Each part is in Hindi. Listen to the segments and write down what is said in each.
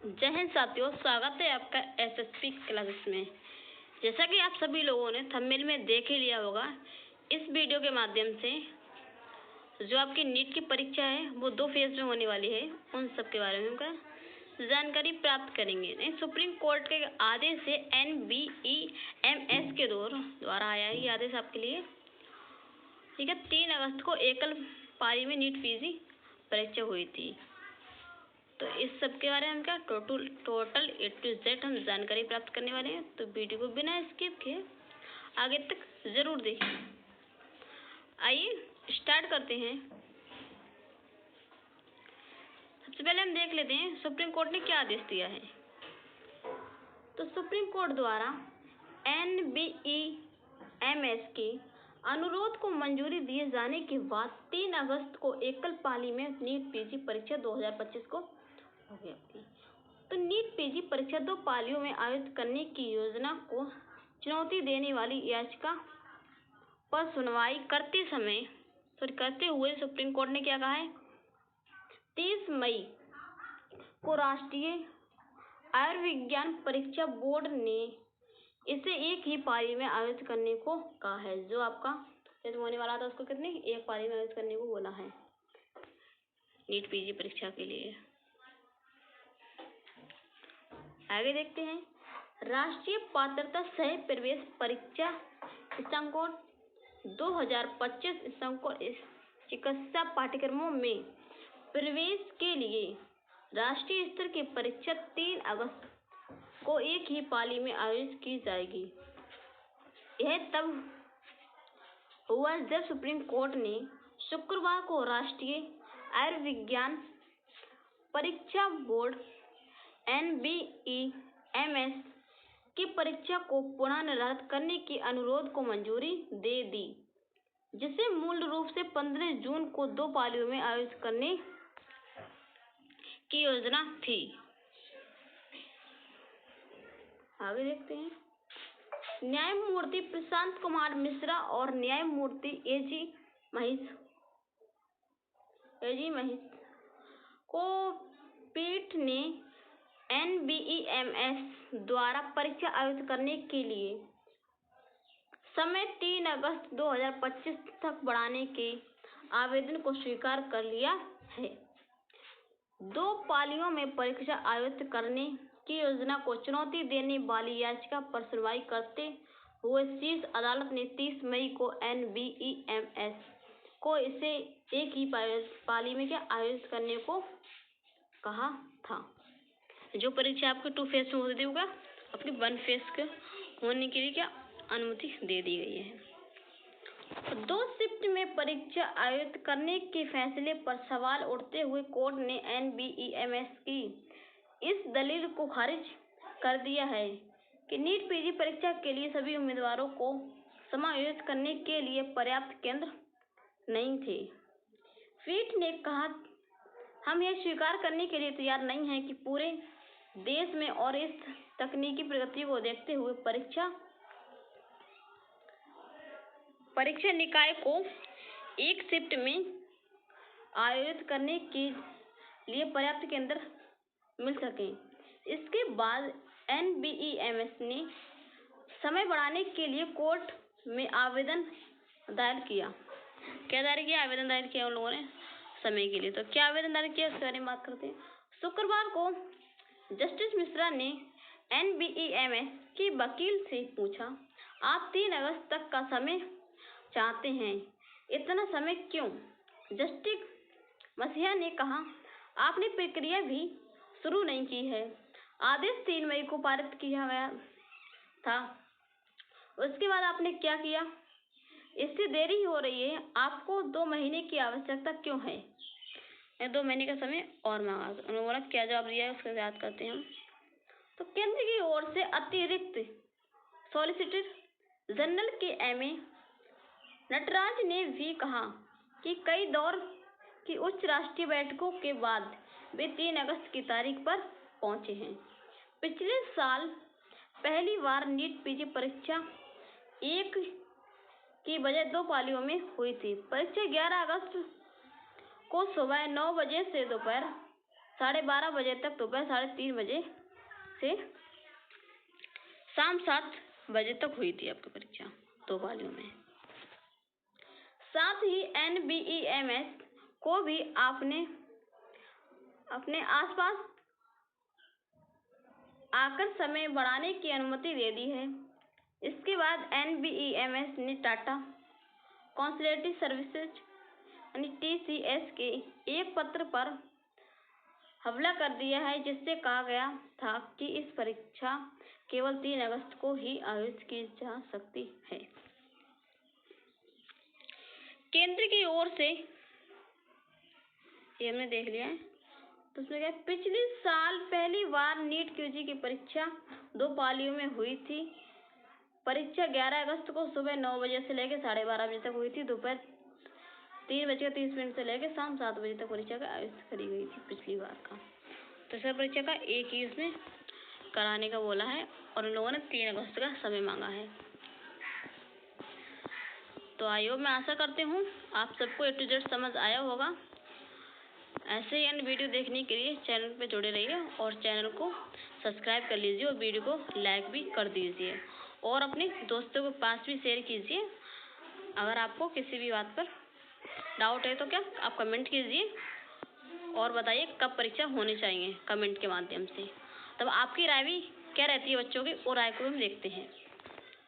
जय हिंद साथियों, स्वागत है आपका एसएसपी क्लासेस में। जैसा कि आप सभी लोगों ने थंबनेल में देख ही लिया होगा, इस वीडियो के माध्यम से जो आपकी नीट की परीक्षा है वो 2 फेज में होने वाली है, उन सब के बारे में हम जानकारी प्राप्त करेंगे। सुप्रीम कोर्ट के आदेश से NBEMS के द्वारा आया है ये आदेश आपके लिए। ठीक है, 3 अगस्त को एकल पारी में नीट पीजी परीक्षा हुई थी। तो इस सब के बारे में हम क्या टोटल A to Z हम जानकारी प्राप्त करने वाले हैं। तो वीडियो को बिना स्किप किए आगे तक जरूर देखिए। आइए स्टार्ट करते हैं। सबसे पहले हम देख लेते हैं सुप्रीम कोर्ट ने क्या आदेश दिया है। तो सुप्रीम कोर्ट द्वारा NBEMS के अनुरोध को मंजूरी दिए जाने के बाद 3 अगस्त को एकल पाली में नीट पीजी परीक्षा 2025 को हो गया थी। तो नीट पीजी परीक्षा 2 पालियों में आयोजित करने की योजना को चुनौती देने वाली याचिका पर सुनवाई करते हुए सुप्रीम कोर्ट ने क्या कहा है, 30 मई को राष्ट्रीय आयुर्विज्ञान परीक्षा बोर्ड ने इसे एक ही पाली में आयोजित करने को कहा है। जो आपका होने वाला था उसको एक पाली में आयोजित करने को बोला है नीट पीजी परीक्षा के लिए। आगे देखते हैं, राष्ट्रीय पात्रता सह प्रवेश परीक्षा स्नातकोत्तर 2025 स्नातकोत्तर चिकित्सा पाठ्यक्रमों में प्रवेश के लिए राष्ट्रीय स्तर की परीक्षा 3 अगस्त को एक ही पाली में आयोजित की जाएगी। यह तब हुआ जब सुप्रीम कोर्ट ने शुक्रवार को राष्ट्रीय आयुर्विज्ञान परीक्षा बोर्ड NBEMS की परीक्षा को पुनः निर्धारित करने के अनुरोध को मंजूरी दे दी, जिसे मूल रूप से 15 जून को 2 पालियों में आयोजित करने की योजना थी। आगे देखते हैं, न्यायमूर्ति प्रशांत कुमार मिश्रा और न्यायमूर्ति AG महेश को पीठ ने NBEMS द्वारा परीक्षा आयोजित करने के लिए समय 3 अगस्त 2025 तक बढ़ाने के आवेदन को स्वीकार कर लिया है। 2 पालियों में परीक्षा आयोजित करने की योजना को चुनौती देने वाली याचिका पर सुनवाई करते हुए शीर्ष अदालत ने 30 मई को NBEMS को इसे एक ही पाली में आयोजित करने को कहा था। जो परीक्षा आपके 2 फेज में होती थी वो अपनी 1 फेज के होने के लिए अनुमति दे दी गई है। 2 शिफ्ट में परीक्षा आयोजित करने के फैसले पर सवाल उठते हुए कोर्ट ने NBEMS की इस दलील को खारिज कर दिया है कि नीट पीजी परीक्षा के लिए सभी उम्मीदवारों को समायोजित करने के लिए पर्याप्त केंद्र नहीं थे। पीठ ने कहा, हम यह स्वीकार करने के लिए तैयार नहीं हैं कि पूरे देश में और इस तकनीकी प्रगति को देखते हुए परीक्षा निकाय को एक शिफ्ट में आयोजित करने के लिए पर्याप्त केंद्र मिल सके। इसके बाद NBEMS ने समय बढ़ाने के लिए कोर्ट में आवेदन दायर किया। आवेदन दायर किया उन लोगों ने समय के लिए। तो क्या आवेदन दायर किया उसके बारे में बात करते हैं। शुक्रवार को जस्टिस मिश्रा ने NBEMS के वकील से पूछा, आप 3 अगस्त तक का समय चाहते हैं, इतना समय क्यों? जस्टिस मसीहा ने कहा, आपने प्रक्रिया भी शुरू नहीं की है। आदेश 3 मई को पारित किया गया था, उसके बाद आपने क्या किया? इससे देरी हो रही है। आपको 2 महीने की आवश्यकता क्यों है? 2 महीने का समय और मांगा। उन्होंने क्या जवाब दिया है उसका याद करते हैं हम। तो केंद्र की ओर से अतिरिक्त सॉलिसिटर जनरल के MA नटराज ने भी कहा कि कई दौर की उच्च राष्ट्रीय बैठकों के बाद वे 3 अगस्त की तारीख पर पहुंचे हैं। पिछले साल पहली बार नीट पीजी परीक्षा एक की बजाय 2 पालियों में हुई थी। परीक्षा 11 अगस्त को सुबह 9 बजे से दोपहर 12:30 बजे तक दोपहर 3:30 बजे से शाम 7 बजे तक हुई थी आपकी परीक्षा 2 पालियों में। साथ ही NBEMS को भी आपने अपने आसपास आकर समय बढ़ाने की अनुमति दे दी है। इसके बाद NBEMS ने टाटा कंसल्टेंसी सर्विसेज यानी TCS के एक पत्र पर हमला कर दिया है, जिससे कहा गया था कि इस परीक्षा केवल 3 अगस्त को ही आयोजित की जा सकती है। केंद्र की ओर से ये हमने देख लिया है। तो उसमें क्या, पिछले साल पहली बार नीट QG की परीक्षा 2 पालियों में हुई थी। परीक्षा 11 अगस्त को सुबह 9 बजे से लेकर 12:30 बजे तक हुई थी। दोपहर 3:30 से लेकर शाम 7 बजे तक परीक्षा का आयोजित करी गई थी पिछली बार का। तो सर परीक्षा का एक ही उसमें कराने का बोला है और उन लोगों ने 3 अगस्त का समय मांगा है। तो आइए, मैं आशा करती हूँ आप सबको A to Z समझ आया होगा। ऐसे ही अन्य वीडियो देखने के लिए चैनल पे जुड़े रहिए और चैनल को सब्सक्राइब कर लीजिए और वीडियो को लाइक भी कर दीजिए और अपने दोस्तों के पास भी शेयर कीजिए। अगर आपको किसी भी बात पर डाउट है तो क्या आप कमेंट कीजिए और बताइए कब परीक्षा होनी चाहिए कमेंट के माध्यम से। तब आपकी राय भी क्या रहती है बच्चों की, और राय को हम देखते हैं।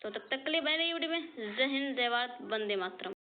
तो तब तक के लिए बने रहिए वीडियो में। जय हिंद, जय भारत, वंदे मातरम।